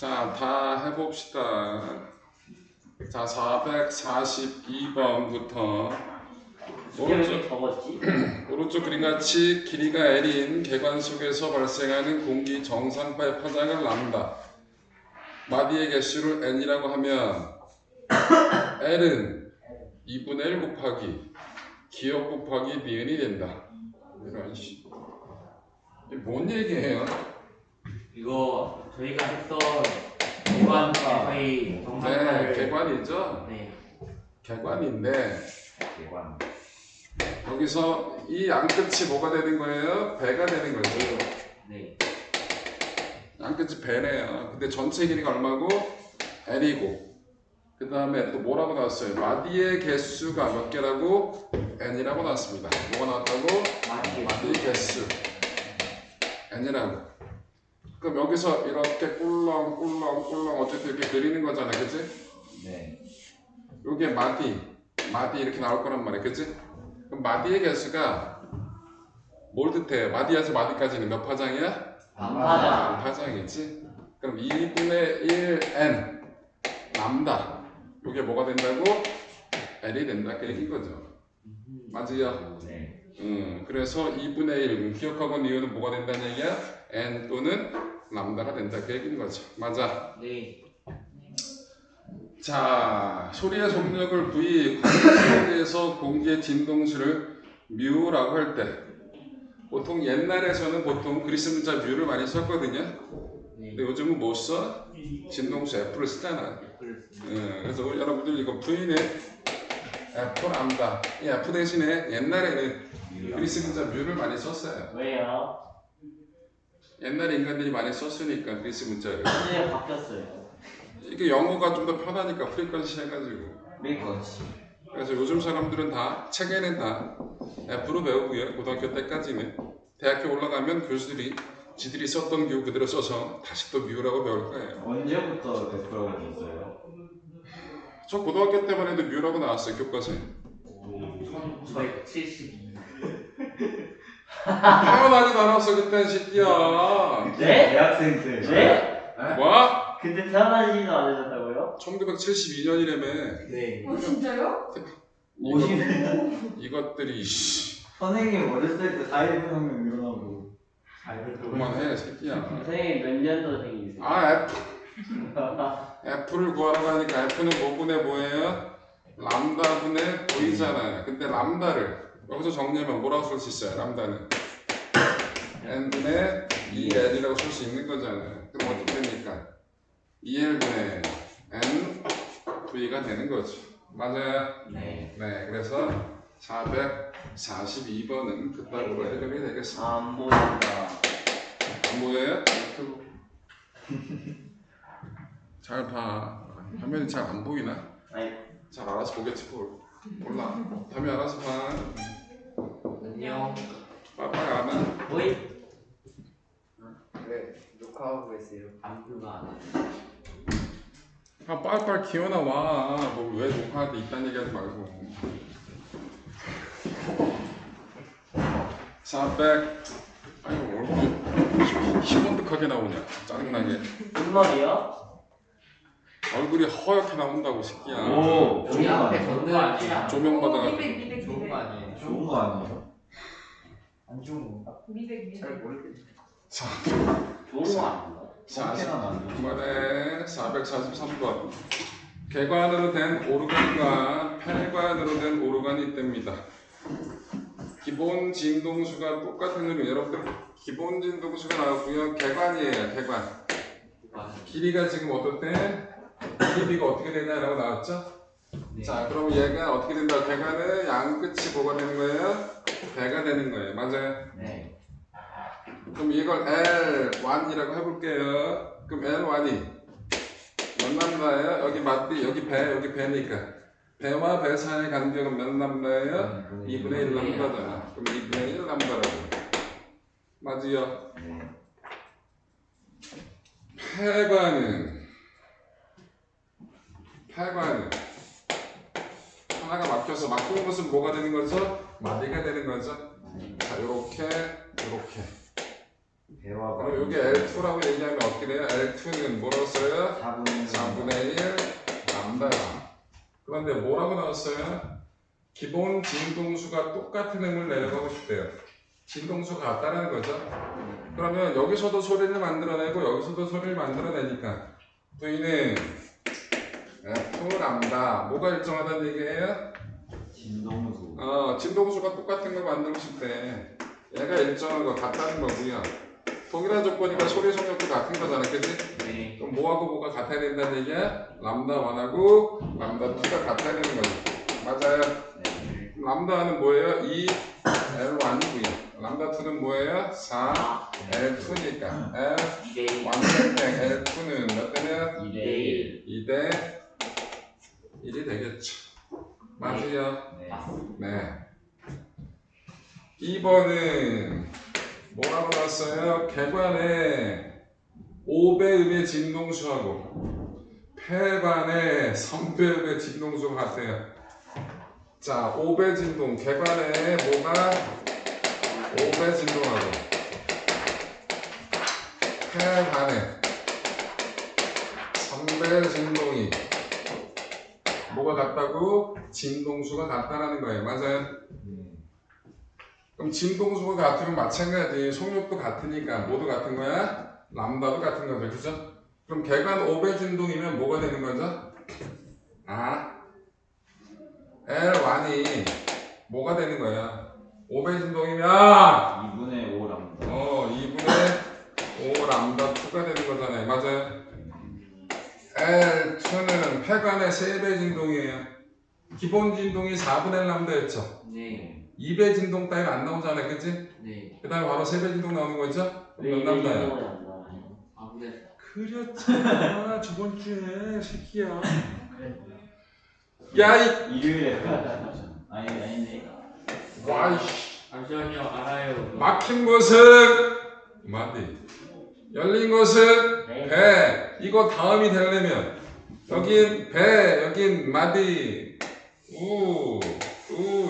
자, 다 해봅시다. 자, 442번부터 오른쪽 그림같이 길이가 L인 개관 속에서 발생하는 공기 정상파의 파장을 람다. 마디의 개수를 N이라고 하면 L은 2분의 1 곱하기 기억 곱하기 니은이 된다. 이런 씨. 이게 뭔 얘기예요? 이거 저희가 했던 개관과의 정상파를 네, 개관이죠? 네. 개관인데 개관. 여기서 이 양끝이 뭐가 되는 거예요? 배가 되는 거죠. 네. 양끝이 배네요. 근데 전체 길이가 얼마고? L이고 그 다음에 또 뭐라고 나왔어요? 마디의 개수가 몇 개라고? N이라고 나왔습니다. 뭐가 나왔다고? 마디의 개수 N이라고. 그럼 여기서 이렇게 꿀렁꿀렁꿀렁 어쨌든 이렇게 그리는 거잖아, 그치? 네. 요게 마디 이렇게 나올 거란 말이야, 그치? 그럼 마디의 개수가 뭘 뜻해? 마디에서 마디까지는 몇 파장이야? 반파장. 파장이지? 그럼 2분의 1 N 람다 요게 뭐가 된다고? L이 된다 그 얘기인 거죠. 맞지요? 네. 그래서 2분의 1 기억하고 니은은 뭐가 된다는 얘기야? N 또는 람다가 된다 그 얘기인 거죠. 맞아? 네. 자, 소리의 속력을 V, 관계에서 공기의 진동수를 뮤라고 할 때 보통 옛날에서는 보통 그리스 문자 뮤를 많이 썼거든요. 근데 요즘은 뭐 써? 진동수 F를 쓰잖아. 그래서 여러분들 이거 V는 F 람다. 이 F 대신에 옛날에는 그리스 문자 뮤를 많이 썼어요. 왜요? 옛날에 인간들이 많이 썼으니까 그리스 문자를. 근데 바뀌었어요. 이게 영어가 좀 더 편하니까 프리퀀시 해가지고. 메이커치. 그래서 요즘 사람들은 다 책에는 다 F로 배우고요. 고등학교 때까지는. 대학교 올라가면 교수들이 지들이 썼던 뮤 그대로 써서 다시 또 뮤라고 배울 거예요. 언제부터 F라고 됐어요? 저 고등학교 때만 해도 뮤라고 나왔어요, 교과서에. 1972. 태어나지도 않았어 그땐 새끼야. 네? 대학생 때. 네? 뭐? 그때 태어나지도 않으셨다고요? 1972년이라며. 네. 진짜요? 50년. 이것들이 씨. 선생님 어렸을 때 4.19 혁명 일어나고. 그만해 새끼야. 선생님 몇 년도생이세요? 아 F를 구하러 가니까 F는 뭐분의 뭐예요? 람다분의 V잖아요. 근데 람다를 여기서 정리하면 뭐라고 쓸 수 있어요? 람다는 N분의 2L이라고 쓸 수 있는 거잖아요. 그럼 어떻게 됩니까? 2L분의 N V가 되는 거죠. 맞아요? 네. 네, 그래서 442번은 그따구로 해결이 되겠습니다. 안 보인다. 안 보여요? 유튜브. 잘 봐. 화면이 잘 안 보이나? 아니. 잘 알아서 보겠지 뭘. 몰라. 화면 알아서 봐. 안녕. 빨리빨리 안 와. 보이? 네, 녹화하고 계세요. 안구가 아, 빨리빨리 기어나 와. 뭐 왜 녹화하는데 이딴 얘기하지 말고. 400. 아유 얼굴이 희번득하게 나오냐. 짜증나게. 무슨 말이야? 얼굴이 허옇게 나온다고 새끼야. 오, 좋은 거 아니에요? 전등 아니야. 조명 받아가지고. 200. 좋은 거 아니에요? 좋은 거 아니에요? 안 좋은 건가? 200. 잘 모르겠어요. 자, 좋은 거 아닌가? 40번에 443번. 개관으로 된 오르간과 폐관으로 된 오르간이 있답니다. 기본 진동수가 똑같은 이유 여러분들 기본 진동수가 나왔고요. 개관이에요. 개관. 길이가 지금 어떻대? 길이가 어떻게 되냐라고 나왔죠? 네. 자, 그럼 얘가 어떻게 된다? 개관은 양끝이 뭐가 되는 거예요? 배가 되는 거예요. 맞아요? 네. 그럼 이걸 L1이라고 해볼게요. 그럼 L1이 몇 람다예요? 여기 맞디, 여기 배니까 배와 배 사이의 간격은 몇 람다예요? 2분의 1 람다잖아. 그럼 2분의 1 람다라고. 맞지요? 네. 폐관은 하나가 막혀서 막힌 것은 뭐가 되는 거죠? 마디가 되는 거죠. 자, 요렇게 배와 그럼 여기 L2라고 얘기하면 어떻게 돼요? L2는 뭐라고 써요? 4분의 4분의 1 람다야. 그런데 뭐라고 나왔어요? 기본 진동수가 똑같은 음을 내려가고 싶대요. 진동수가 같다라는 거죠. 그러면 여기서도 소리를 만들어내고 여기서도 소리를 만들어내니까 V는 F 람다 뭐가 일정하다는 얘기예요? 진동수. 진동수가 똑같은 걸 만들고 싶대. 얘가 일정한 거 같다는 거고요. 동일한 조건이니까 소리 속력도 같은 거잖아, 그치? 네. 그럼 뭐하고 뭐가 같아야 된다는 얘기야? 람다 1하고 람다 2가 같아야 되는 거지. 맞아요. 네. 람다는 뭐예요? 2L1이고요. 람다 2는 뭐예요? 4L2니까 L 2대 1대 L2는 몇 대냐? 2대 1. 2대 1이 되겠죠. 맞아요. 네. 네. 2번은 뭐라고 나왔어요? 객관에 5배음의 진동수하고 폐반의 3배음의 진동수가 같아요. 자, 5배 진동, 객관에 뭐가 5배 진동하고 폐반에 3배 진동이 뭐가 같다고? 진동수가 같다라는 거예요. 맞아요? 그럼 진동수가 같으면 마찬가지 속력도 같으니까 모두 같은 거야? 람다도 같은 거죠. 그죠? 그럼 개관 5배 진동이면 뭐가 되는 거죠? L1이 뭐가 되는 거야? 5배 진동이면 2분의 5 람다. 2분의 5 람다 2가 되는 거잖아요. 맞아요? L2는 폐관의 3배 진동이에요. 기본 진동이 4분의 1 람다였죠. 네. 2배 진동 따위는 안 나오잖아요. 그치? 네. 그 다음에 바로 3배 진동 나오는 거죠? 왜 몇 람다야? 이동이 안 나와요? 아, 근데 그렸잖아. 저번 주에 새끼야. 야, 일요일에 아닌데. 와이씨. 잠시만요. 알아요. 막힌 곳은 마디. 열린 곳은 네. 배. 이거 다음이 되려면 여긴 배, 여긴 마디.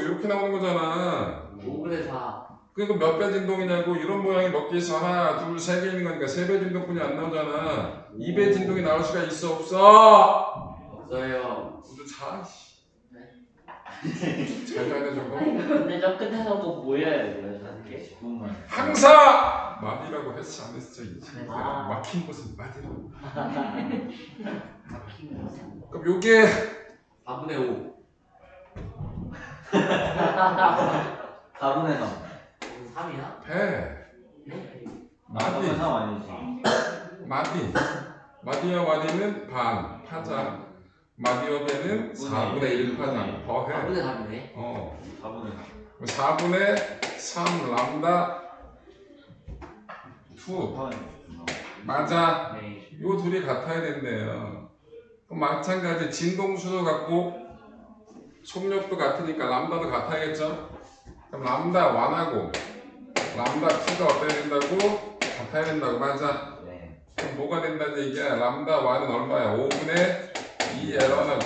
이렇게 나오는 거잖아. 5분의 4. 그러니까 몇 배 진동이냐고 이런 모양이 몇 개 있어. 하나, 둘, 세 개 있는 거니까 3배 진동뿐이 안 나오잖아. 2배 진동이 나올 수가 있어, 없어? 없어요. 모두 자. 잘 가야 돼 저거. 근데 저 끝에서 또 보여야 돼요. 저렇게. 10분만. 항상 마디라고 했어 안 했어 이 친구야. 아. 막힌 곳은 마디라고. 막힌 곳은. 그럼 요게 4분의 5. 4분의 3. 3이야? 배. 마디. 4분의 3 아니지. 마디. 마디와 마디는 반 파장. 마디와 배는 4분의 1 파장. 더해. 4분의 3이네. 4분의 4분의 3 람다 2. 3. 맞아. 네. 요 둘이 같아야 된대요. 그럼 마찬가지 진동수도 같고 속력도 같으니까 람다도 같아야겠죠? 그럼 람다 1하고 람다 2가 어때야 된다고? 같아야 된다고. 맞아. 네. 그럼 뭐가 된다는 얘기야? 람다 1은 얼마야? 5분의 2 L1하고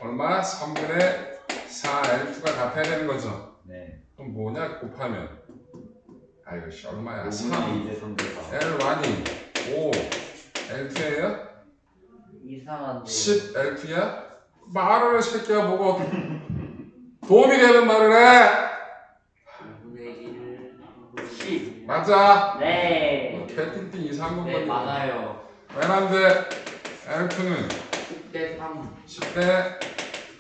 얼마? 3분의 4 L2가 같아야 되는 거죠? 네. 그럼 뭐냐? 곱하면 아이고 씨 얼마야? 5분의 3 2대 3대 4. L1이 5 L2예요? 이상한데. 10 L2야? 말을 해 새끼야. 뭐가 도움이 되는 말을 해. 5분의 1. 10. 맞아. 네. 개띵띵 이상한 네, 것만 맞아요. 왜난데 L2는 10대 3. 10대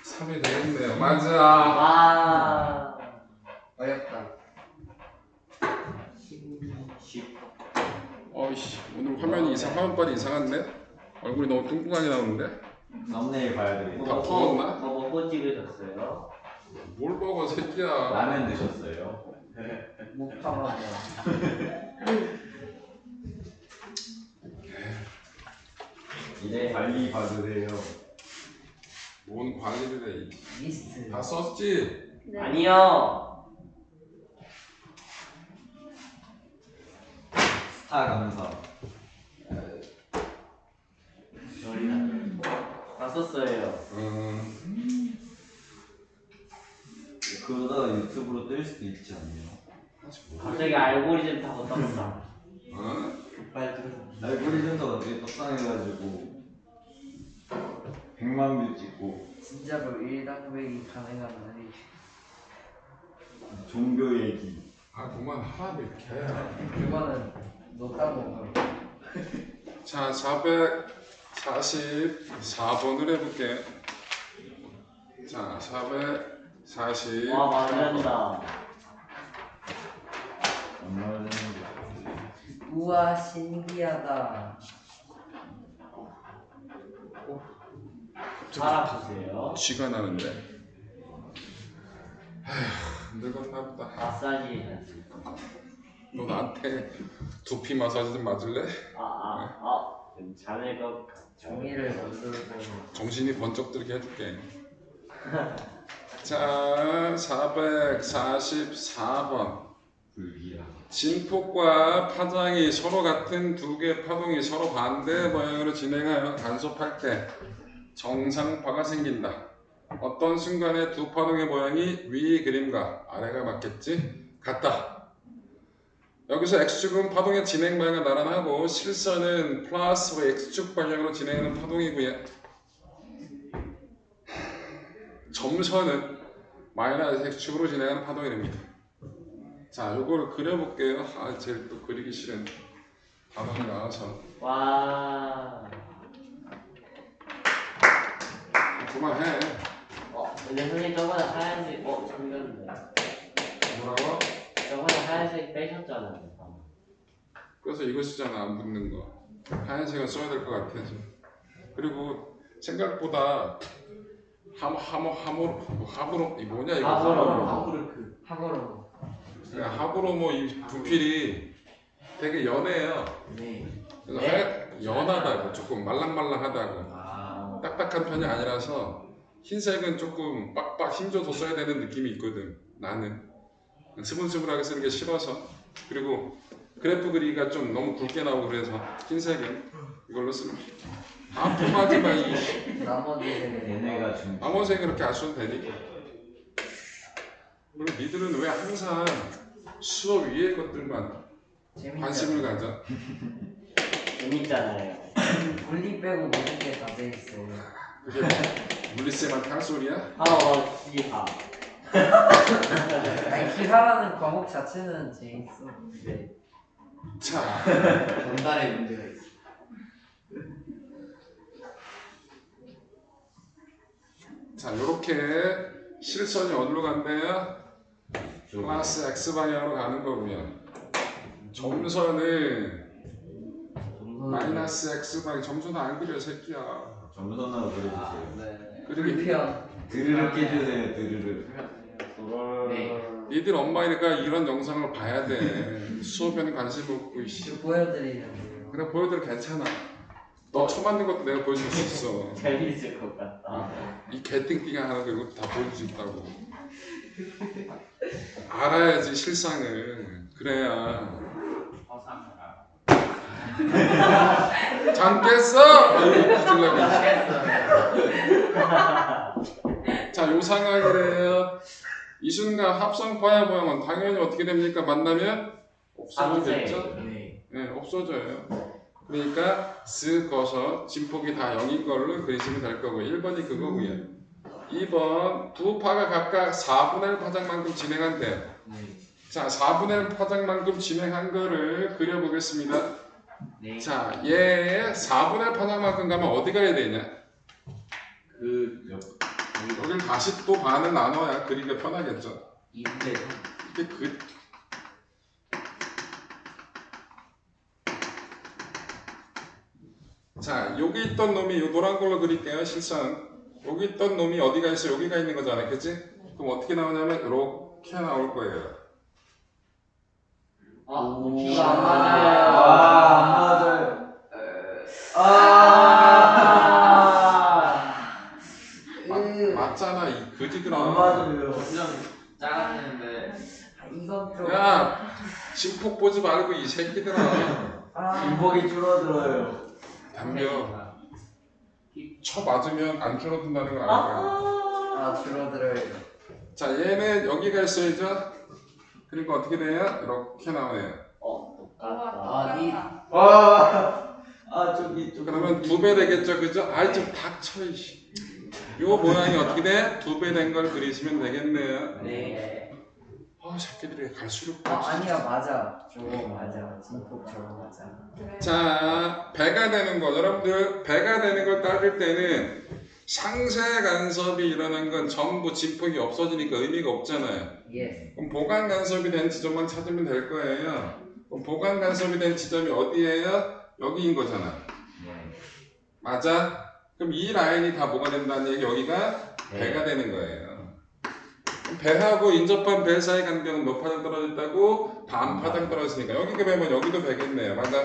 3이 되겠네요. 맞아. 와. 어렵다. 10. 어이씨 오늘 화면이 화면빨이 이상한데? 얼굴이 너무 뚱뚱하게 나오는데? 썸네일 봐야 되겠다. 다 부었나? 뭐 먹고 찍으셨어요? 뭘 먹어 새끼야. 라면 드셨어요? 묵탕하면. 이제 관리 받으세요. 뭔 관리를 해. 미스트. 다 썼지? 아니요. 스타 감사. 다 썼어요. 그러다가 유튜브로 뜰 수도 있지 않나요? 갑자기 알고리즘 타고 떴어. 어? 빨리 들어서. 알고리즘도 어떻게 떡상해가지고 100만 뷰 찍고 진짜로 일당백이 가능한 날이. 종교 얘기. 아 그만 하라고 이렇게. 그거는 너 따고 자 444번을 해볼게. 자 440. 와 맞는다. 엄마는 우와 신기하다. 알아보세요. 쥐가 나는데. 아휴 늙었나 보다. 마사지 해야지. 너 나한테 두피 마사지 좀 맞을래? 자네 거 종이를 만들고 정신이 번쩍 들게 해줄게. 자 444번. 불길하다. 진폭과 파장이 서로 같은 두 개의 파동이 서로 반대 방향으로 진행하여 간섭할 때 정상파가 생긴다. 어떤 순간에 두 파동의 모양이 위 그림과 아래가 맞겠지? 같다. 여기서 X축은 파동의 진행 방향과 나란하고 실선은 플러스 X축 방향으로 진행하는 파동이고요. 점선은 마이너스 X축으로 진행하는 파동이 됩니다. 자, 요걸 그려볼게요. 아, 제일 또 그리기 싫은 단어가 나와서. 와. 그만해. 근데 선생님 저번에 하얀색 잠겼네. 뭐라고? 저번에 하얀색 빼셨잖아요. 그래서 이거 쓰잖아, 안 붙는 거. 하얀색은 써야 될 것 같아서. 그리고 생각보다 하부로 이 뭐냐 이거? 하고로. 하부로 뭐 이 부필이 되게 연해요. 네. 그래서 네? 연하다고, 조금 말랑말랑하다고. 아. 딱딱한 편이 아니라서 흰색은 조금 빡빡 힘줘서 써야 되는 느낌이 있거든. 나는 스물스물하게 쓰는 게 싫어서. 그리고 그래프 그리기가 좀 너무 굵게 나오고 그래서 흰색은 이걸로 쓰는. 아프하지 마 이. 나머지는 얘네가 중. 암호색 그렇게 안 써도 되니? 그리고 니들은 왜 항상 수업 위의 것들만 관심을 가져? 재밌잖아요. 물리 빼고 모든 게 다 돼 있어요. 그게 물리쌤한테 할 소리야? 기하. 아니 기하라는 과목 자체는 재밌어. 네. 자, 전달에 문제가 있어. 자 요렇게 실선이 어디로 간대요? 플러스 X 방향으로 가는 거고요. 점선은 마이너스 X 방향. 점선은 안 그려 새끼야. 점선으로 그려주세요. 네. 그리고 불편. 드르륵 해주세요. 드르륵. 네. 니들 엄마니까 이런 영상을 봐야 돼. 수업에는 관심 없고 이씨. 지금 보여드리는 거예요. 그래 보여드려 괜찮아. 너 처음 만든 것도 내가 보여줄 수 있어. 재밌을 것 같다. 이 개띵띵한 하나 그리고 다 보여줄 수 있다고. 알아야지 실상을. 그래야. 잠 깼어? 이러고 뒤질라고. 자, 요 상황이래요. 이 순간 합성파의 모양은 당연히 어떻게 됩니까? 만나면 없어지겠죠? 네. 네, 없어져요. 그러니까 쓱 거서 진폭이 다 0인 걸로 그리시면 될 거고 1번이 그거고요. 2번 두 파가 각각 4분의 1 파장만큼 진행한대요. 네. 자, 4분의 1 파장만큼 진행한 거를 그려보겠습니다. 네. 자, 얘 4분의 1 파장만큼 가면 어디 가야 되냐? 여기를 다시 또 반을 나눠야 그리기가 편하겠죠. 이때 이게 자, 여기 있던 놈이 이 노란 걸로 그릴게요. 실선. 여기 있던 놈이 어디가 있어? 여기가 있는 거잖아요. 그치? 그럼 어떻게 나오냐면 이렇게 나올 거예요. 기가 안 맞아요. 안 맞아요. 맞잖아, 이 그지들아. 안 맞아요. 작았는데 이건 좀. 야, 진폭 보지 말고 이 새끼들아. 진폭이 줄어들어요. 담벼. 쳐 맞으면 안 줄어든다는 걸 알아요. 줄어들어요. 자, 얘는 여기가 있어야죠. 그러니까 어떻게 돼요? 이렇게 나오네요. 저기 그러면 2배 되겠죠, 그죠? 아이 좀 닥쳐 이씨. 요 모양이 어떻게 돼? 2배 된 걸 그리시면 되겠네요. 네. 새끼들이 갈수록 아니야 맞아. 저거 맞아. 진폭 저거 맞아. 자, 배가 되는 거. 여러분들 배가 되는 걸 따질 때는 상세 간섭이 일어난 건 전부 진폭이 없어지니까 의미가 없잖아요. 예. 그럼 보강 간섭이 된 지점만 찾으면 될 거예요. 그럼 보강 간섭이 된 지점이 어디예요? 여기인 거잖아. 맞아? 그럼 이 라인이 다 뭐가 된다는 얘기? 여기가 배가 되는 거예요. 배하고 인접한 배 사이 간격은 몇 파장 떨어졌다고? 반 파장 떨어졌으니까 여기가 배면 여기도 배겠네요. 맞아?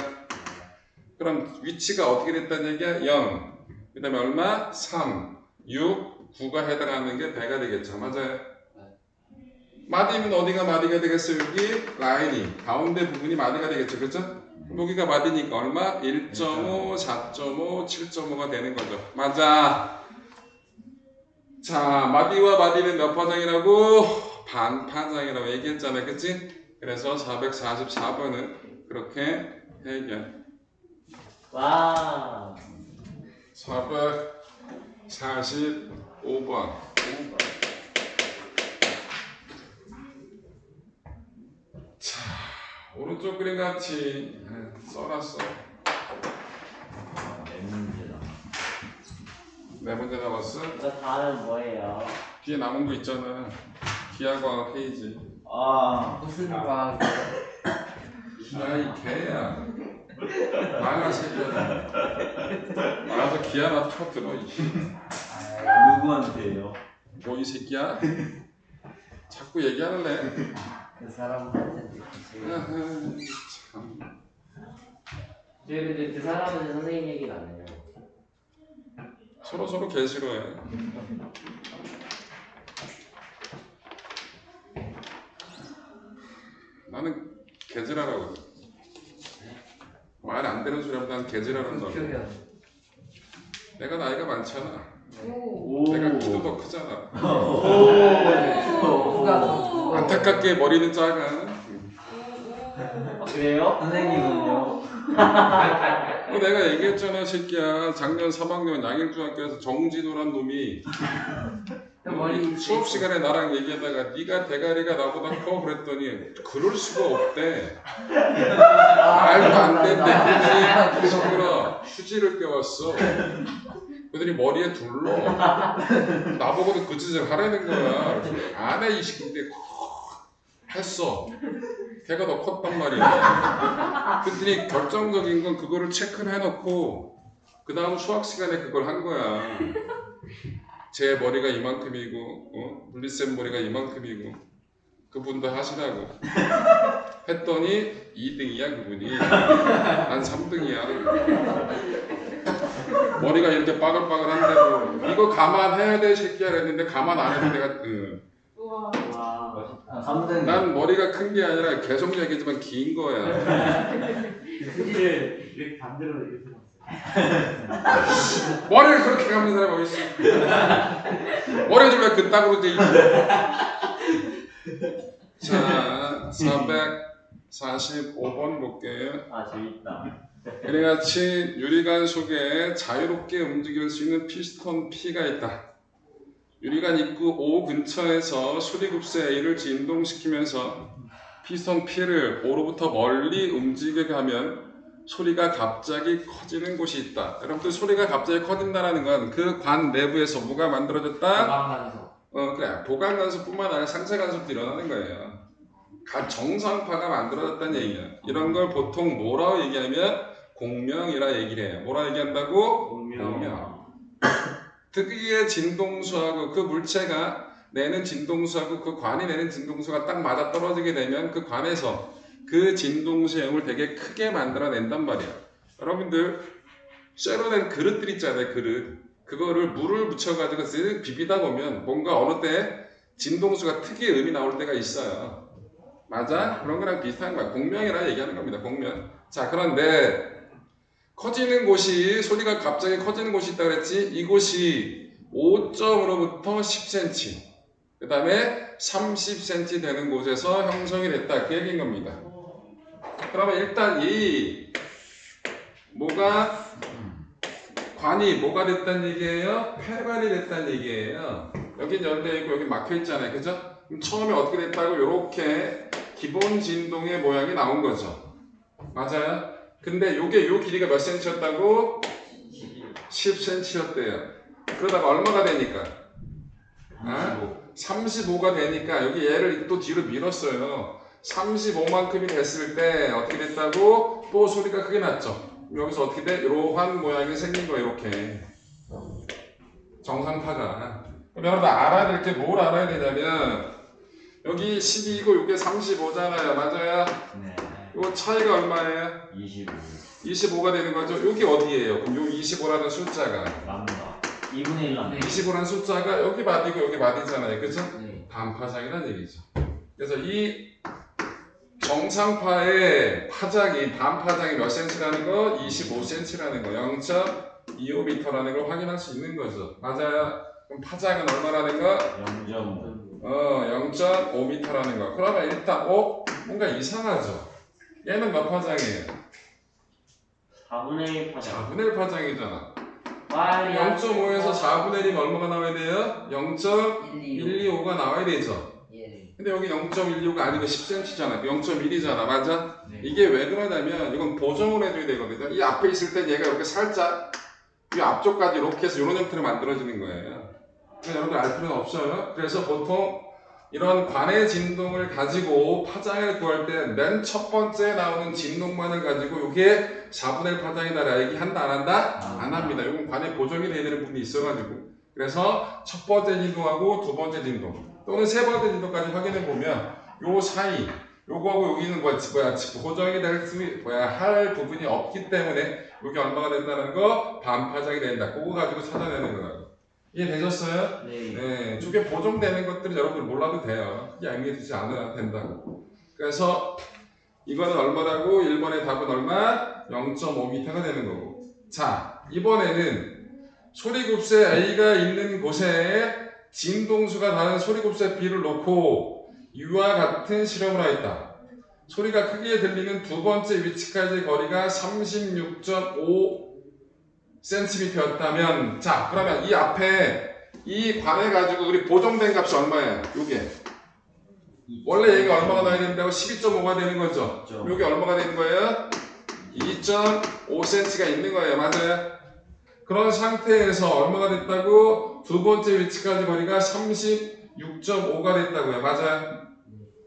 그럼 위치가 어떻게 됐다는 얘기야? 0. 그 다음에 얼마? 3, 6, 9가 해당하는 게 배가 되겠죠. 맞아요? 마디면 어디가 마디가 되겠어요? 여기 라인이 가운데 부분이 마디가 되겠죠. 그렇죠? 여기가 마디니까 얼마? 1.5, 4.5, 7.5가 되는 거죠. 맞아. 자, 마디와 마디는 몇 파장이라고? 반 파장이라고 얘기했잖아요. 그치? 그래서 444번은 그렇게 해결. 와. 445번. 자, 오른쪽 그림 같이 써놨어. 네 문제 나왔어? 저 다음은 뭐예요? 뒤에 남은 거 있잖아. 기하과학 페이지. 무슨 과학? 기하 이 개야. 망할 새끼야. 알아서 기 하나 터들어. 누구한테요? 뭐 이 새끼야? 자꾸 얘기하는래. 그 사람한테 참. 근데 그 사람은 선생님 얘기가 안 해요. 서로 개 싫어해. 나는 개지랄하거든. 말 안 되는 소리 하면 난 개지랄한다고. 내가 나이가 많잖아. 내가 키도 더 크잖아. 안타깝게 머리는 작아. 그래요? 선생님은요? 내가 얘기했잖아, 새끼야. 작년 3학년 양일중학교에서 정진우란 놈이 수업 시간에 나랑 얘기하다가 네가 대가리가 나보다 커 그랬더니 그럴 수가 없대. 말도 안 된대. 그랬더니 친구라 휴지를 껴왔어. 그들이 머리에 둘러. 나보고도 그 짓을 하라는 거야. 안 해 이 새끼인데 했어. 걔가 더 컸단 말이야. 그랬더니 결정적인 건 그거를 체크를 해놓고 그 다음 수학 시간에 그걸 한 거야. 제 머리가 이만큼이고 물리쌤 머리가 이만큼이고 그분도 하시라고 했더니 2등이야 그분이. 난 3등이야. 머리가 이렇게 빠글빠글한데도 이거 감안해야 돼 새끼야 그랬는데 감안 안 해도 내가 난 머리가 큰 게 아니라 계속 얘기지만 긴 거야. 휴지를 이렇게 반대로 이렇게 머리를 그렇게 감는 사람이 어디 있어? 머리가 좀 왜 그따구로 돼 있지? 자, 445번 볼게요. 재밌다. 이래같이 유리관 속에 자유롭게 움직일 수 있는 피스톤 P가 있다. 유리관 입구 O 근처에서 수리급세 A를 진동시키면서 피스톤 P를 O로부터 멀리 움직이게 하면 소리가 갑자기 커지는 곳이 있다. 여러분들 소리가 갑자기 커진다는 건 그 관 내부에서 뭐가 만들어졌다? 그래. 보강 간섭뿐만 아니라 상세 간섭도 일어나는 거예요. 정상파가 만들어졌다는 얘기야. 이런 걸 보통 뭐라고 얘기하면 공명이라 얘기를 해요. 뭐라 얘기한다고? 공명. 특유의 진동수하고 그 물체가 내는 진동수하고 그 관이 내는 진동수가 딱 맞아 떨어지게 되면 그 관에서 그 진동수의 음을 되게 크게 만들어낸단 말이야. 여러분들 쇠로 된 그릇들 있잖아요. 그릇. 그거를 물을 묻혀가지고 쓱 비비다 보면 뭔가 어느 때 진동수가 특이의 음이 나올 때가 있어요. 맞아? 그런 거랑 비슷한 거야. 공명이라 얘기하는 겁니다. 공명. 자, 그런데 커지는 곳이 소리가 갑자기 커지는 곳이 있다고 그랬지? 이곳이 5점으로부터 10cm 그 다음에 30cm 되는 곳에서 형성이 됐다. 그 얘기인 겁니다. 그러면 일단 이 뭐가 관이 뭐가 됐다는 얘기예요? 폐관이 됐다는 얘기예요. 여긴 열려 있고 여기 막혀 있잖아요, 그죠? 그럼 처음에 어떻게 됐다고 이렇게 기본 진동의 모양이 나온 거죠. 맞아요? 근데 요게 요 길이가 몇 cm였다고? 10cm였대요. 그러다가 얼마가 되니까? 35가 되니까 여기 얘를 또 뒤로 밀었어요. 35만큼이 됐을 때 어떻게 됐다고? 또 소리가 크게 났죠. 여기서 어떻게 돼? 이러한 모양이 생긴 거예요. 이렇게 정상파가. 그럼 여러분 알아야 될 게 뭘 알아야 되냐면 여기 12이고 이게 35잖아요. 맞아요? 네. 이 차이가 얼마예요? 25. 25가 되는 거죠. 여기 어디예요? 그럼 요 25라는 숫자가 람다. 2분의 1 람다. 25라는 숫자가 여기 마디고 여기 마디잖아요. 그죠? 네. 반파장이라는 얘기죠. 그래서 이 정상파의 파장이 반파장이 몇 cm라는 거? 25cm라는 거. 0.25m라는 걸 확인할 수 있는 거죠. 맞아요. 그럼 파장은 얼마라는 거? 0.5. 0.5m라는 거. 그러면 일단 뭔가 이상하죠. 얘는 몇 파장이에요? 4분의 1 파장. 4분의 1 파장이잖아. 빨리 0.5에서 4분의 1이면 얼마가 나와야 돼요? 0.125가 나와야 되죠. 예. 근데 여기 0.125가 아니고 10cm잖아. 0.1이잖아. 맞아? 네. 이게 왜 그러냐면 이건 보정을 해줘야 되거든요. 이 앞에 있을 땐 얘가 이렇게 살짝 이 앞쪽까지 이렇게 해서 이런 형태로 만들어지는 거예요. 그러니까 여러분들 알 필요는 없어요. 그래서 보통 이런 관의 진동을 가지고 파장을 구할 때 맨 첫 번째 나오는 진동만을 가지고 이게 4분의 1 파장이다 얘기한다 안 한다? 안 합니다. 이건 관에 보정이 되야 되는 부분이 있어가지고 그래서 첫 번째 진동하고 두 번째 진동 또는 세 번째 진동까지 확인해 보면 요 사이 요거하고 여기는 고정이 할 부분이 없기 때문에 여기 얼마가 된다는 거 반파장이 된다. 그거 가지고 찾아내는 거라고. 이해되셨어요? 네. 네, 저게 보정되는 것들은 여러분들 몰라도 돼요. 크게 의미되지 않아도 된다고. 그래서 이거는 얼마라고? 1번의 답은 얼마? 0.5m가 되는 거고. 자, 이번에는 소리급세 A가 있는 곳에 진동수가 다른 소리급세 B를 놓고 이와 같은 실험을 하였다. 소리가 크게 들리는 두 번째 위치까지 거리가 36.5cm였다면 자 그러면 이 앞에 이 관을 가지고 우리 보정된 값이 얼마예요? 요게 원래 얘가 얼마가 나야 된다고 12.5가 되는 거죠. 요게 얼마가 되는 거예요? 2.5cm가 있는 거예요. 맞아요? 그런 상태에서 얼마가 됐다고? 두 번째 위치까지 거리가 36.5가 됐다고요. 맞아요?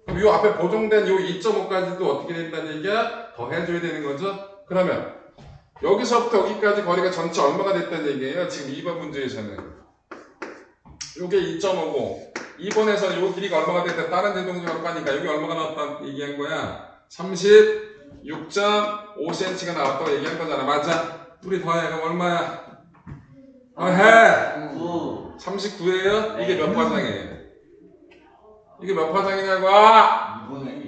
그럼 요 앞에 보정된 요 2.5까지도 어떻게 된다는 얘기야? 더 해줘야 되는 거죠? 그러면 여기서부터 여기까지 거리가 전체 얼마가 됐다는 얘기예요? 지금 2번 문제에서는 요게 2.5고 2번에서 요 길이가 얼마가 됐다 다른 대동수가 까니까 여기 얼마가 나왔다는 얘기한 거야? 36.5cm가 나왔다고 얘기한 거잖아. 맞아? 둘이 더해. 그럼 얼마야? 해! 9. 39예요? 이게 네. 몇 파장이에요? 이게 몇 파장이냐고? 2분의 1.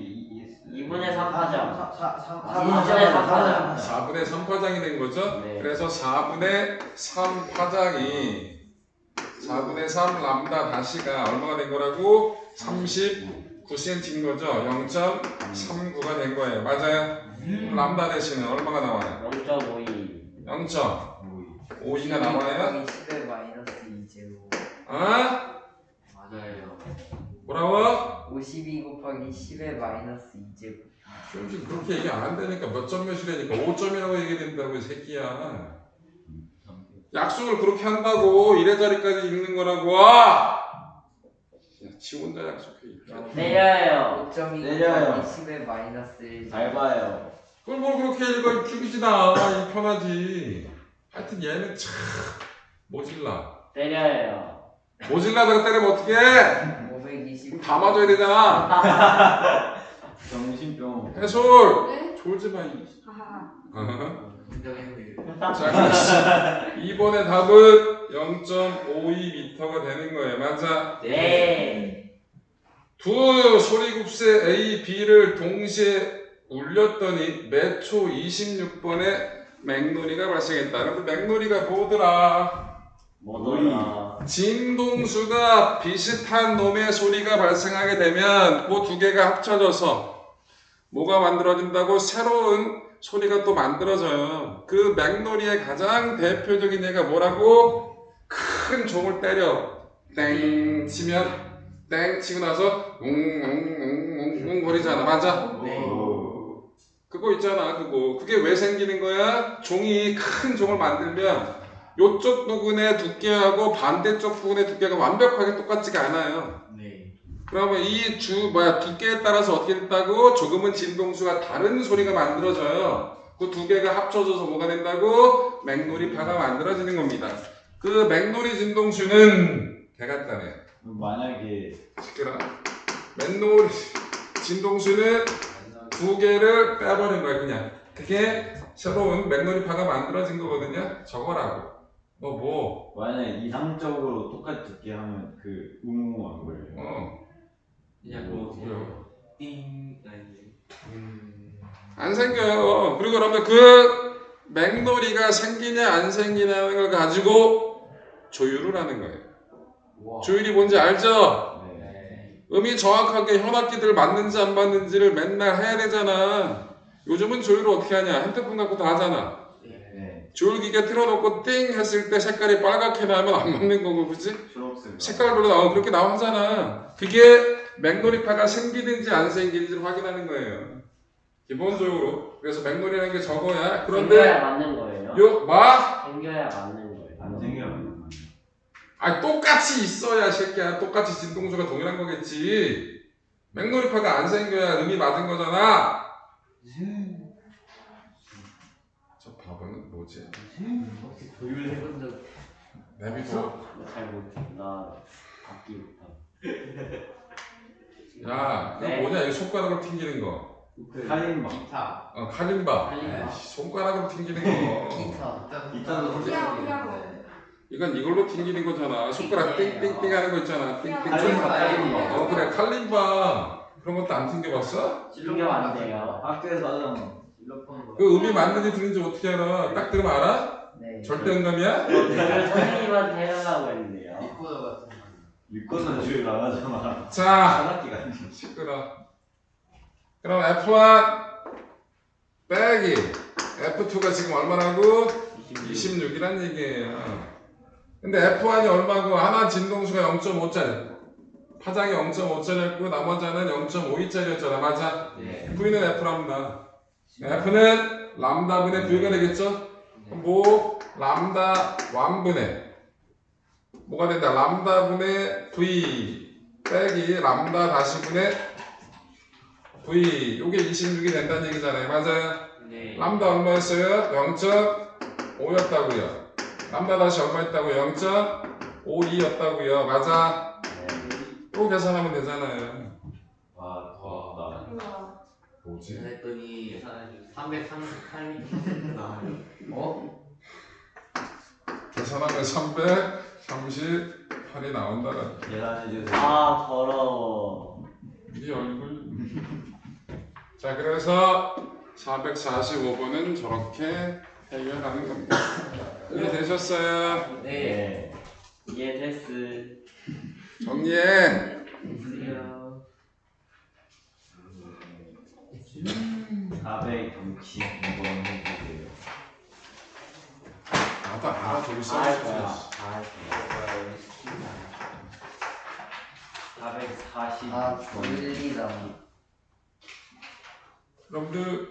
2분의 3 파장. 4 4분의 3파장이 된 거죠? 네. 그래서 4분의 3파장이 4분의 3 람다 다시가 얼마가 된 거라고? 39cm인 거죠? 0.39가 된 거예요. 맞아요? 람다 대신은 얼마가 나와요? 0.52. 0.52가 나와요? 10의 마이너스 2제곱. 맞아요. 뭐라고? 52 곱하기 10의 마이너스 2제곱. 솔직히 그렇게 얘기 안 한다니까 몇 점 몇이라니까 5점이라고 얘기된다고 이 새끼야. 약속을 그렇게 한다고 이래저래까지 읽는 거라고. 야, 지 혼자 약속해. 내려요. 5.2 내려요. 곱하기 10의 마이너스 1제곱. 밟아요. 그걸 뭘 그렇게 읽어? 죽이지나. 이 편하지. 하여튼 얘는 참 모질라. 때려요. 모질라다가 때리면 어떡해? 520. 다 맞아야 되잖아. 정신병. 해솔. 졸지 마. 이. 하하. 어허. 인정했는데. 자, 그렇지. 이번에 답은 0.52m가 되는 거예요. 맞아? 네. 두 소리급세 A, B를 동시에 울렸더니 몇 초 26번에 맥노리가 발생했다. 그럼 맥노리가 뭐더라? 뭐더라. 진동수가 비슷한 놈의 소리가 발생하게 되면 그 두 개가 합쳐져서 뭐가 만들어진다고? 새로운 소리가 또 만들어져요. 그 맥놀이의 가장 대표적인 예가 뭐라고? 큰 종을 때려 땡 치면 땡 치고 나서 웅웅웅웅웅 거리잖아. 맞아? 네. 그거 있잖아. 그게 왜 생기는 거야? 종이 큰 종을 만들면 요쪽 부분의 두께하고 반대쪽 부분의 두께가 완벽하게 똑같지가 않아요. 네. 그러면 이 두께에 따라서 어떻게 됐다고? 조금은 진동수가 다른 소리가 만들어져요. 그 두 개가 합쳐져서 뭐가 된다고? 맥놀이파가 만들어지는 겁니다. 그 맥놀이 진동수는 개간단해. 만약에 시끄러. 맥놀이 진동수는 두 개를 빼버린 거야 그냥. 그게 새로운 맥놀이파가 만들어진 거거든요. 저거라고. 너 뭐? 만약에 이상적으로 똑같이 듣게 하면 그 웅웅한 거예요. 그냥 뭐야? 띵 아니지. 안 생겨요. 그리고 그러면 그 맥놀이가 생기냐 안 생기냐는 걸 가지고 조율을 하는 거예요. 와. 조율이 뭔지 알죠? 네. 네. 음이 정확하게 현악기들 맞는지 안 맞는지를 맨날 해야 되잖아. 요즘은 조율을 어떻게 하냐? 핸드폰 갖고 다 하잖아. 네. 조율기계 틀어놓고 띵 했을 때 색깔이 빨갛게 나면 안 맞는 거고, 그치? 초록색. 색깔별로 나오고 그렇게 나오잖아. 그게 맥놀이파가 생기는지 안 생기는지를 확인하는 거예요. 기본적으로. 그래서 맥놀이라는 게 저거야. 생겨야 그런데 맞는 거예요. 생겨야 맞는 거예요. 안 생겨요. 아니 똑같이 있어야 새끼야. 똑같이 진동수가 동일한 거겠지. 맥놀이파가 안 생겨야 음이 맞은 거잖아. 저 바보는 뭐지? 혹시 조율해본 적 내비도 잘 못해. 나 악기 못하고. 야 그거 네. 뭐냐? 이거 손가락으로 튕기는 거. 칼림바. 기타. 칼림바. 칼림바. 손가락으로 튕기는 거. 기타도 이건 이걸로 튕기는 거잖아. 손가락 띵띵띵 하는 거 있잖아. 띵띵. 칼림바. 그래 칼림바. 그런 것도 안 튕겨봤어? 신경 안 돼요. 학교에서 하잖아. 그 음이 맞는지 틀린지 어떻게 알아? 딱 들으면 알아? 네. 절대 음감이야? 저를 선생님한테 해달라고 했는데요. 리코더 같은 거. 리코더 조율 안 하잖아. 자, 전화기가 아니지. 시끄러. 그럼 F1 빼기 F2가 지금 얼마라고? 26이란 얘기예요. 근데 F1이 얼마고? 하나 진동수가 0.5짜리. 파장이 0.5짜리였고 나머지 하나는 0.52짜리였잖아. 맞아? 네. V는 F랍니다. F는 람다분의 V가 되겠죠? 그럼 뭐? 람다 완분의 뭐가 된다? 람다분의 V 빼기 람다 다시 분의 V. 요게 26이 된다는 얘기잖아요. 맞아요? 네. 람다 얼마였어요? 0.5였다고요. 람다 다시 얼마였다고요? 0.52였다고요. 맞아? 또 계산하면 되잖아요. 와, 더럽다. 뭐지? 했더니 338m 나와요. 계산하면 338이 나온다라. 계산해주세요. 아 더러워. 네 얼굴. 자, 그래서 445번은 저렇게 해결하는 겁니다. 이해되셨어요? 네. 이해됐어. 정리해. 주세요. 462번 해주세요. 나도 알아. 저기 아, 써있어. 거야. 440. 아, 졸리다. 여러분들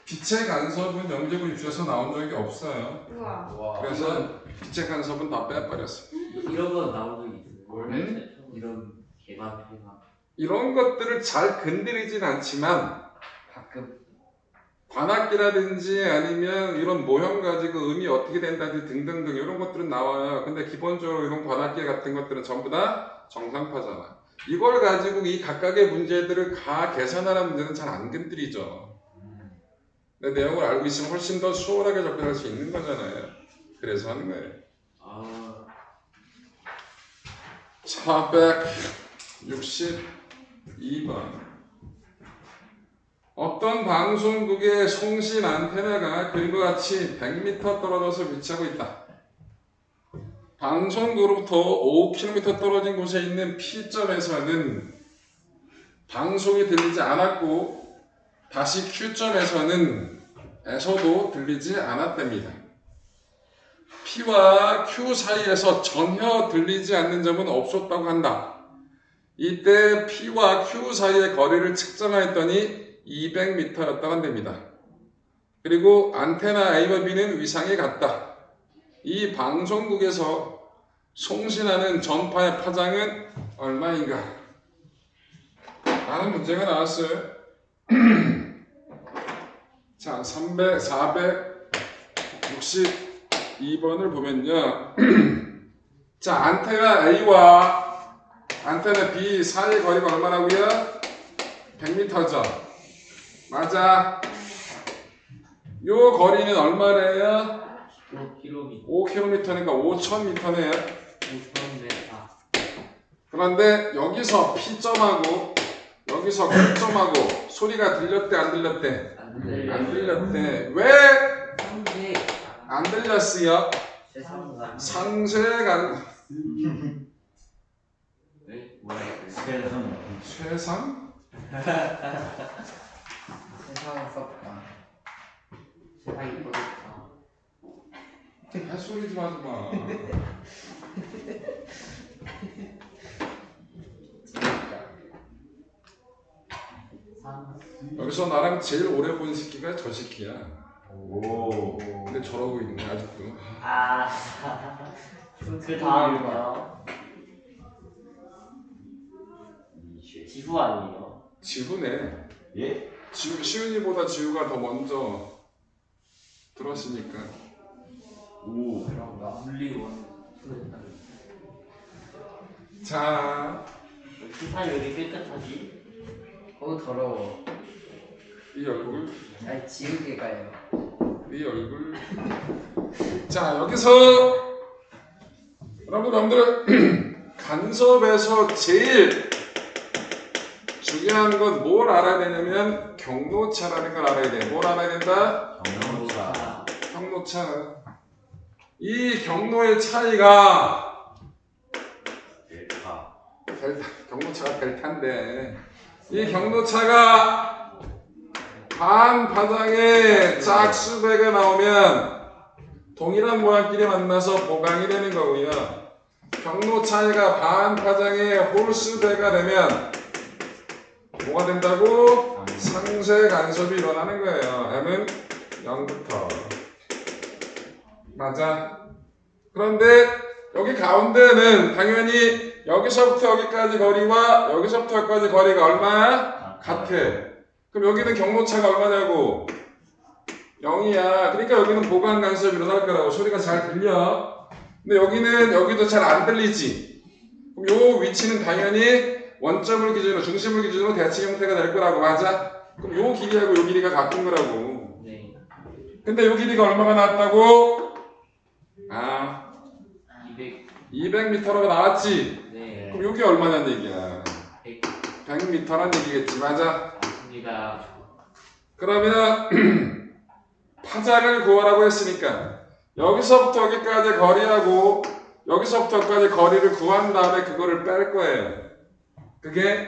빛의 간섭은 영재고 입시에서 나온 적이 없어요. 우와. 그래서 빛의 간섭은 다 빼버렸어요. 이런 건 나온 적이 있어요. 원래 응? 이런 개만 이런 것들을 잘 건드리진 않지만 가끔. 관악기라든지 아니면 이런 모형 가지고 음이 어떻게 된다든지 등등등 이런 것들은 나와요. 근데 기본적으로 이런 관악기 같은 것들은 전부 다 정상파잖아. 이걸 가지고 이 각각의 문제들을 다 계산하는 문제는 잘 안 건드리죠. 근데 내용을 알고 있으면 훨씬 더 수월하게 접근할 수 있는 거잖아요. 그래서 하는 거예요. 아 462번. 어떤 방송국의 송신 안테나가 그림과 같이 100m 떨어져서 위치하고 있다. 방송국으로부터 5km 떨어진 곳에 있는 P점에서는 방송이 들리지 않았고 다시 Q점에서도 들리지 않았답니다. P와 Q 사이에서 전혀 들리지 않는 점은 없었다고 한다. 이때 P와 Q 사이의 거리를 측정하였더니 200m였다고 한답니다. 그리고 안테나 A와 B는 위상에 같다. 이 방송국에서 송신하는 전파의 파장은 얼마인가? 라는 문제가 나왔어요. 자, 462번을 보면요. 자, 안테나 A와 안테나 B 사이의 거리가 얼마라고요? 100m죠. 맞아. 요 거리는 얼마래요? 5km. 5km니까 5000m네요. 5,000m. 그런데 여기서 P점하고 여기서 Q점하고 소리가 들렸대 안 들렸대? 안 들려. 안 들렸대. 왜 안 들렸어요? 세상과 상쇄간 네? 뭐라 그랬어요? 세상 세상은 썩다. 세상이 뻗었다. 햇소리 좀 하지 마. 재밌다. 여기서 나랑 제일 오래 본 새끼가 저 새끼야. 오 근데 저러고 있네 아직도. 아. 그 다음이요. 지후 아니에요? 지우네. 예? 시윤이보다 지우가 더 먼저 들었으니까. 오 그런가? 물리원. 자, 기사 여기 깨끗하지? 더러워. 이 얼굴, 아니 지우개 가요. 이 얼굴. 자, 여기서 여러분들 간섭에서 제일 중요한 건 뭘 알아야 되냐면 경로차라는 걸 알아야 돼. 뭘 알아야 된다? 경로차 경로차. 이 경로의 차이가 델타 경로차가 델타인데 이 경로차가 반파장에 짝수배가 나오면 동일한 모양끼리 만나서 보강이 되는 거고요. 경로 차이가 반파장에 홀수배가 되면 뭐가 된다고? 상쇄 간섭이 일어나는 거예요. M은 0부터. 맞아. 그런데 여기 가운데는 당연히 여기서부터 여기까지 거리와 여기서부터 여기까지 거리가 얼마야? 같아. 그럼 여기는 경로차가 얼마냐고? 0이야. 그러니까 여기는 보강 간섭이 일어날 거라고. 소리가 잘 들려. 근데 여기는 여기도 잘 안 들리지. 그럼 요 위치는 당연히 원점을 기준으로 중심을 기준으로 대칭 형태가 될 거라고. 맞아? 그럼 요 길이하고 요 길이가 같은 거라고. 네. 근데 요 길이가 얼마가 나왔다고? 아, 200m라고 나왔지? 네. 그럼 요게 얼마냐는 얘기야. 100. 100m란 얘기겠지. 맞아? 맞습니다. 그러면 파장을 구하라고 했으니까 여기서부터 여기까지 거리하고 여기서부터 여기까지 거리를 구한 다음에 그거를 뺄 거예요. 그게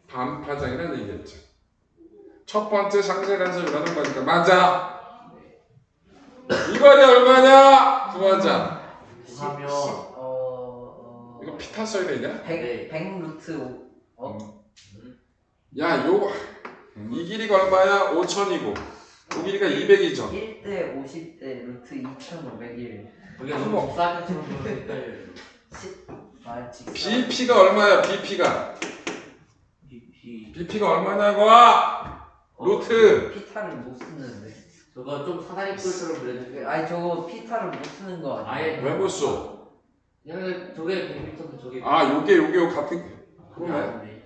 반파장이라는 얘기겠죠. 첫 번째 상쇄 간섭이 일어나는 거니까. 맞아. 이 거리 얼마냐? 구하자. 하면 이거 피타 써야 되냐? 100 루트 5. 야, 이 길이가 얼마야? 5000이고 이 길이가 200이죠. 1대 50대 루트 2501. 여기 너무 복사처럼 보니까 BP가 얼마야? BP가 BP. BP가 얼마냐고? 루트 피타를 못 쓰는데. 저거 좀 사다리 꼴처럼 그렸는데. 아니 저거 피타를 못 쓰는 거 아니야? 아예 왜 못 써? 그냥 저게 100m 저게. 아, 요게 같은 그러네. 네.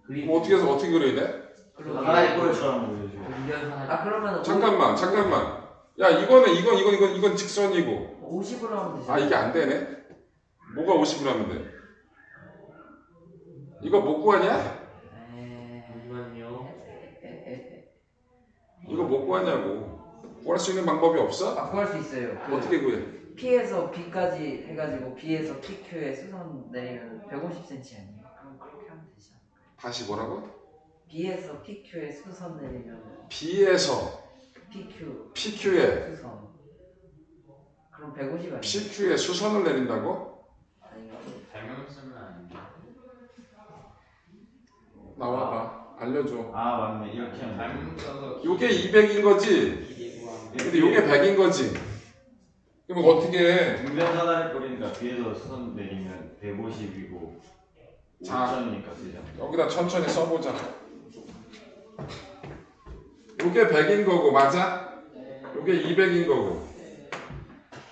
그림. 그럼 어떻게 그려야 돼? 사다리 꼴. 꼴처럼 보여줘 완전 사다리. 아 그러면 잠깐만. 야, 이건 직선이고. 50으로 하면 되잖아. 아, 이게 안 되네. 뭐가 50으로 하면 돼? 이거 못 구하냐? 잠시만요. 이거 못 구하냐고. 구할 수 있는 방법이 없어? 아 구할 수 있어요. 어떻게 구해? P에서 B까지 해가지고 B에서 PQ에 수선 내리면 150cm 아니에요? 그럼 그렇게 하면 되지 않을까요? 다시 뭐라고? B에서 PQ에 수선 내리면 B에서 PQ PQ에 수선. 그럼 150 아니에요? PQ에 수선을 내린다고? 아닌가? 잘못 쓰면 안 돼. 나와봐. 알려줘. 아 맞네 이렇게 하면 잘못 써서 요게 200인 거지? 기대고 하면 근데 요게 100인 거지? 그럼 어떻게 해? 등변사다리 거리니까 B에서 수선 내리면 150이고 자. 5천이니까 쓰자. 여기다 천천히 써보자. 요게 100인 거고 맞아? 요게 200인 거고.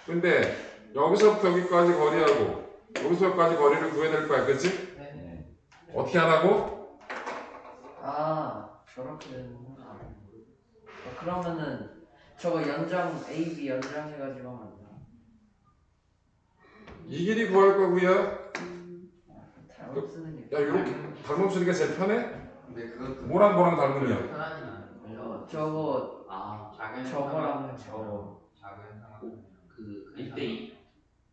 근데 여기서부터 여기까지 거리하고 여기서 여기까지 거리를 구해야 될 거야, 그치? 네. 어떻게 하라고? 아 저렇게 되는구나. 그러면은 저거 연장 AB 연장해가지고 하면 안 돼? 이 길이 구할 거고요. 잘못 쓰는 게. 야, 요렇게 닮음 쓰는 게 제일 편해? 근데 그것도 뭐랑 뭐랑 닮으냐? 편하진 않아요. 저거 작은 저거랑 저거 작은 상황 그 1대2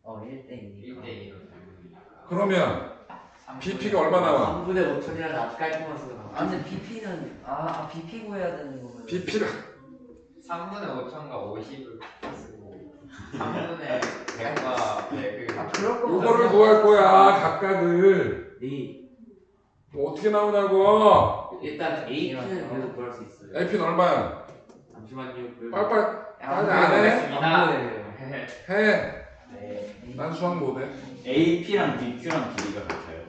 1대2. 1대2로 그러면 BP가 얼마 나와? 3분의 5천이라는 아주 깔끔한 수가 나와. 아 근데 BP는 BP 구해야 되는 거면. BP를 3분의 5천과 50을 쓰고 3분의 100과 100을 그럴 거면. 요거를 구할 거야, 각각을. 네. 뭐 어떻게 나오냐고. 일단 AP는 계속 구할 수 있어요. AP는 얼마야? 잠시만요. 빨빨 안 안 해? 해? 해. 네. 난 수학 못해. AP랑 BQ랑 길이가 같아요.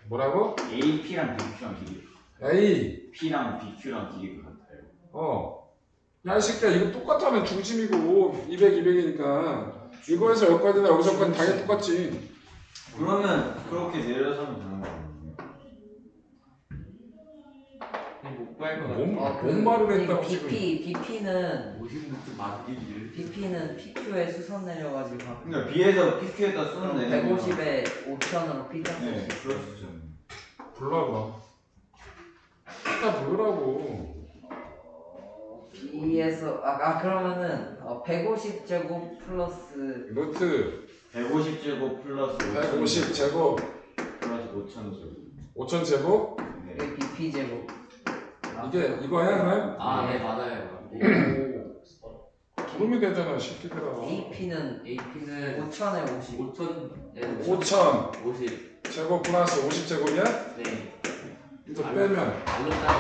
뭐라고? AP랑 BQ랑 길이 A. P랑 BQ랑 길이가 같아요. 야, 이 새끼야, 이거 똑같다면 중심이고 200, 200이니까 이거에서 여기까지나 여기서까지 당연히 똑같지. 그러면 그렇게 내려서면 되는 거거든요. 못 구할 것 뭔 말을 했다, BP는 50도 맞기를. BP는 PQ에 수선 내려가지고 하고. 그러니까 B에서 PQ에다 수는 내리면 150에 5천으로 P 딱 네, 쓸수 있어. 그럴 수 있잖아요. 불러봐. 일단 부르라고. B에서 그러면은 150제곱 플러스 루트 150제곱 플러스 150제곱 플러스 5,000제곱. 5000제곱. 네. 여기 BP 제곱. 이게 이거야, 그럼? 네 맞아요. 부르면 되잖아, 새끼들아. AP는 AP는 5천에 50. 5천 5000 50. 제곱 플러스 50제곱이야? 네. 이거 빼면 알로 따로.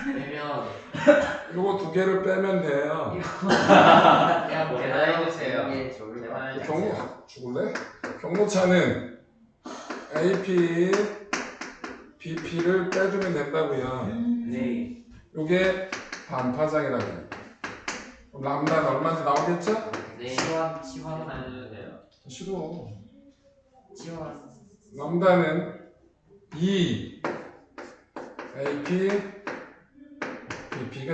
빼면 요거 두 개를 빼면 돼요. 야, 계산해주세요. 이게 저기 경로 죽을래? 경로차는 AP, BP를 빼주면 된다고요. 네. 요게 반파장이라고 해요. 그럼 람다는 얼마인지 나오겠죠? 네. 치환 계산해주세요. 싫어. 치환 람다는 2 AP, BP가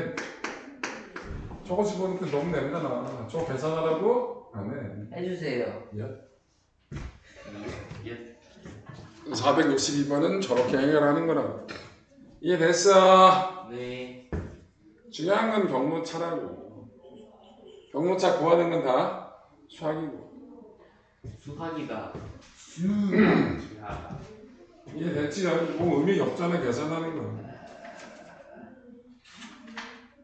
저거 집어넣기 너무 냄새나. 저거 계산하라고? 안 해. 해주세요. 462번은 저렇게 해결하는 거라고. 이해됐어? 네. 중요한 건 경로차라고. 경로차 구하는 건 다 수학이고. 수학이다. 이해됐지? 뭐 의미 없잖아, 계산하는 거.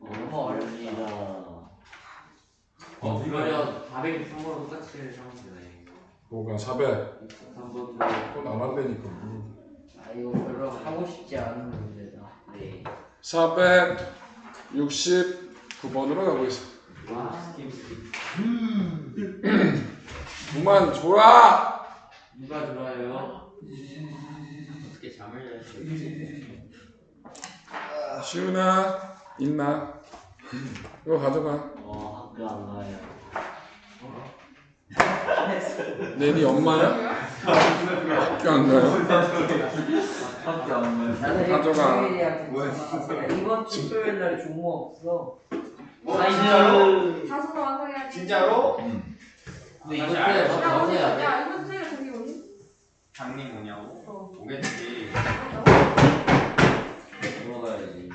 너무 어렵다. 그러면 463번으로 똑같이 하면 되네. 뭐가 400. 3번도. 또 나만되니까. 이거 별로 하고 싶지 않은 문제다. 네. 469번으로 가고 있어. 와, 스팀. 그만 좋아! 누가 좋아요? 어떻게 잠을 잘 수 있지? 시훈아, 있나? 이거 가져가. 학교 안 가요. 내니 엄마야? 학교 안 가요? 밖에 없는. 나는 가져가. 이번 주 토요일 날 종목 없어. 진짜로? 다섯 완성해야지. 진짜로? 근데 이거 때 야, 나도 해야 돼. 야, 이번 주에 저기 오니? 장님 오냐고? 어. 오겠지. 물어봐야지.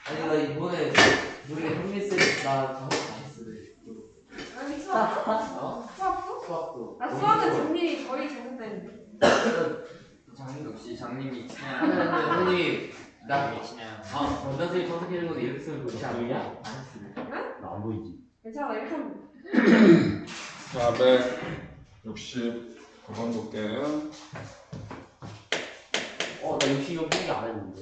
아니 나 이번에 우리가 형미스 나 작업 다 했어. 아니, 수학. 어? 수학도? 수학도. 나 수학은 준비 거의 잘못됐는데. 역시 장님이 선생님 나 친해요. 원장쌤이 선택해준 건데 이렇게 쓰면 좋지 않냐? 안 했습니다. 나안 보이지? 괜찮아 이렇게 하면 자, 169번 볼게요. 나 역시 이거 포기 안 했는데.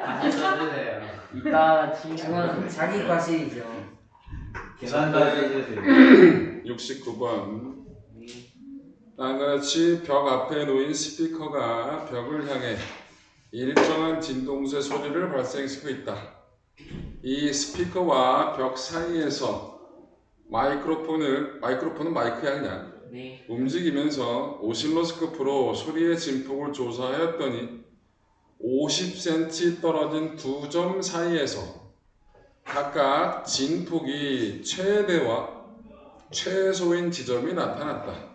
다시 써주세요. 이따 친구는 그건 자기 과실이죠. 계산까지 해주세요. 69번. 다음과 같이 벽 앞에 놓인 스피커가 벽을 향해 일정한 진동세 소리를 발생시키고 있다. 이 스피커와 벽 사이에서 마이크로폰은 마이크야 그냥 네. 움직이면서 오실로스코프로 소리의 진폭을 조사하였더니 50cm 떨어진 두 점 사이에서 각각 진폭이 최대와 최소인 지점이 나타났다.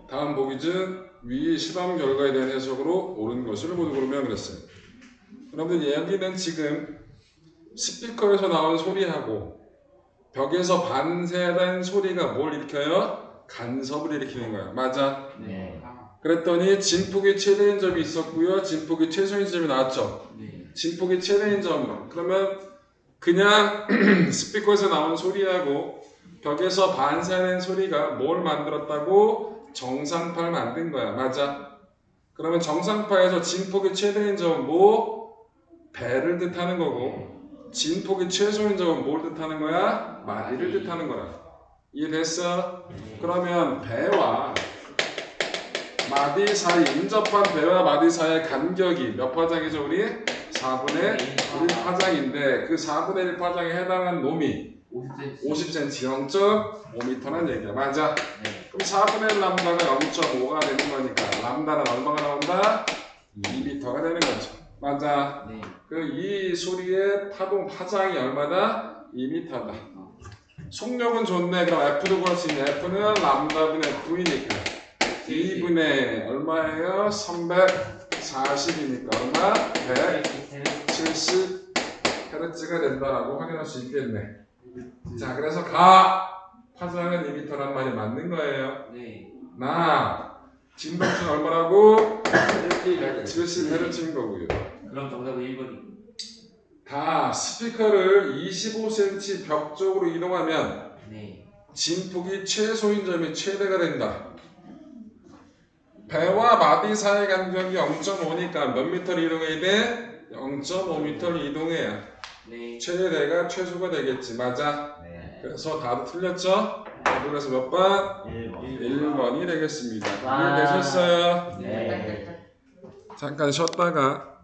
다음 보기 중 위 실험 결과에 대한 해석으로 옳은 것을 모두 고르면 그랬어요. 여러분들 여기는 지금 스피커에서 나온 소리하고 벽에서 반사된 소리가 뭘 일으켜요? 간섭을 일으키는 거야. 맞아? 네. 그랬더니 진폭이 최대인 점이 있었고요. 진폭이 최소인 점이 나왔죠. 네. 진폭이 최대인 점. 그러면 그냥 스피커에서 나온 소리하고 벽에서 반사된 소리가 뭘 만들었다고? 정상파를 만든 거야. 맞아? 그러면 정상파에서 진폭이 최대인 점은 뭐? 배를 뜻하는 거고 진폭이 최소인 점은 뭘 뜻하는 거야? 마디를 뜻하는 거라. 이해됐어? 그러면 배와 마디 사이, 인접한 배와 마디 사이의 간격이 몇 파장이죠 우리? 4분의 1파장인데 그 4분의 1파장에 해당한 놈이 50cm 0.5m라는 얘기야. 맞아? 네. 그럼 4분의 1 람다가 0.5가 되는 거니까 람다는 얼마가 나온다? 2m가 되는 거죠. 맞아? 네. 그 이 소리의 파장이 얼마다? 2m다. 속력은 좋네. 그럼 F도 구할 수 있네. F는 람다분의 V니까 2분의 얼마예요? 340이니까 얼마? 170 Hz가 된다라고 확인할 수 있겠네. 자, 그래서 파장은 2m란 말이 맞는 거예요. 네. 진동수는 얼마라고? 170Hz인 거고요. 그럼 정답은 1번이. 스피커를 25cm 벽 쪽으로 이동하면 네. 진폭이 최소인 점이 최대가 된다. 배와 마디 사이 간격이 0.5니까 몇 미터를 이동해야 돼? 0.5m를 이동해야 네. 최대가 최소가 되겠지. 맞아? 네. 그래서 다들 틀렸죠? 그래서 몇 번? 1번이 되겠습니다. 와. 이해되셨어요? 네. 잠깐 쉬었다가